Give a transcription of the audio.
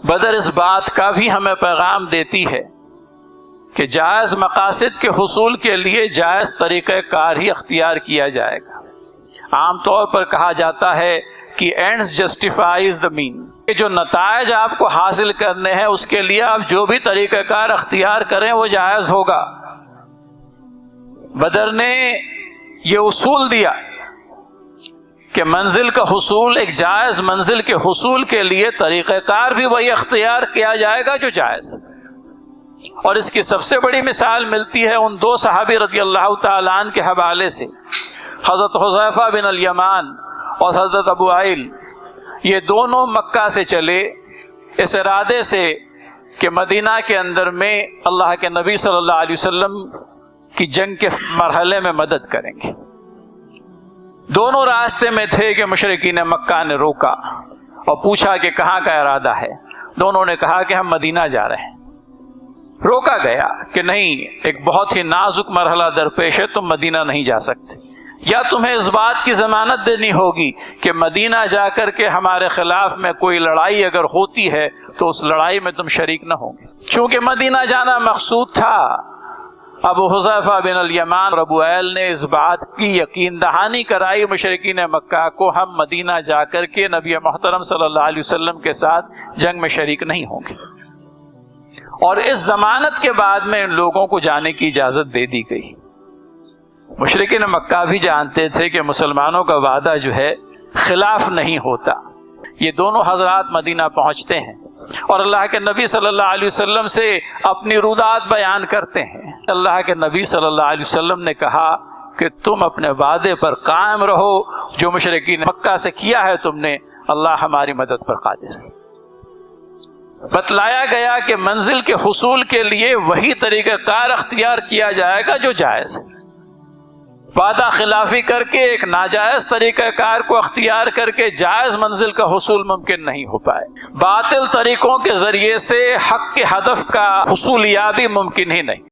بدر اس بات کا بھی ہمیں پیغام دیتی ہے کہ جائز مقاصد کے حصول کے لیے جائز طریقہ کار ہی اختیار کیا جائے گا۔ عام طور پر کہا جاتا ہے کہ اینڈز جسٹیفائز دا مین، کہ جو نتائج آپ کو حاصل کرنے ہیں اس کے لیے آپ جو بھی طریقہ کار اختیار کریں وہ جائز ہوگا۔ بدر نے یہ اصول دیا کہ منزل کا حصول، ایک جائز منزل کے حصول کے لیے طریقہ کار بھی وہی اختیار کیا جائے گا جو جائز ہے۔ اور اس کی سب سے بڑی مثال ملتی ہے ان دو صحابی رضی اللہ تعالیٰ عنہ کے حوالے سے، حضرت حذیفہ بن الیمان اور حضرت ابو عائل۔ یہ دونوں مکہ سے چلے اس ارادے سے کہ مدینہ کے اندر میں اللہ کے نبی صلی اللہ علیہ وسلم کی جنگ کے مرحلے میں مدد کریں گے۔ دونوں راستے میں تھے کہ مشرکین مکہ نے روکا اور پوچھا کہ کہاں کا ارادہ ہے۔ دونوں نے کہا کہ ہم مدینہ جا رہے ہیں۔ روکا گیا کہ نہیں، ایک بہت ہی نازک مرحلہ درپیش ہے، تم مدینہ نہیں جا سکتے، یا تمہیں اس بات کی ضمانت دینی ہوگی کہ مدینہ جا کر کے ہمارے خلاف میں کوئی لڑائی اگر ہوتی ہے تو اس لڑائی میں تم شریک نہ ہوں گے۔ چونکہ مدینہ جانا مقصود تھا، ابو حذیفہ بن الیمان اور ابو عائل نے اس بات کی یقین دہانی کرائی مشرکین مکہ کو، ہم مدینہ جا کر کے نبی محترم صلی اللہ علیہ وسلم کے ساتھ جنگ میں شریک نہیں ہوں گے۔ اور اس ضمانت کے بعد میں ان لوگوں کو جانے کی اجازت دے دی گئی۔ مشرکین مکہ بھی جانتے تھے کہ مسلمانوں کا وعدہ جو ہے خلاف نہیں ہوتا۔ یہ دونوں حضرات مدینہ پہنچتے ہیں اور اللہ کے نبی صلی اللہ علیہ وسلم سے اپنی رودات بیان کرتے ہیں۔ اللہ کے نبی صلی اللہ علیہ وسلم نے کہا کہ تم اپنے وعدے پر قائم رہو، جو مشرکین مکہ سے کیا ہے تم نے، اللہ ہماری مدد پر قادر ہے۔ بتلایا گیا کہ منزل کے حصول کے لیے وہی طریقہ کار اختیار کیا جائے گا جو جائز ہے۔ وعدہ خلافی کر کے ایک ناجائز طریقہ کار کو اختیار کر کے جائز منزل کا حصول ممکن نہیں ہو پائے۔ باطل طریقوں کے ذریعے سے حق کے ہدف کا حصول یابی ممکن ہی نہیں۔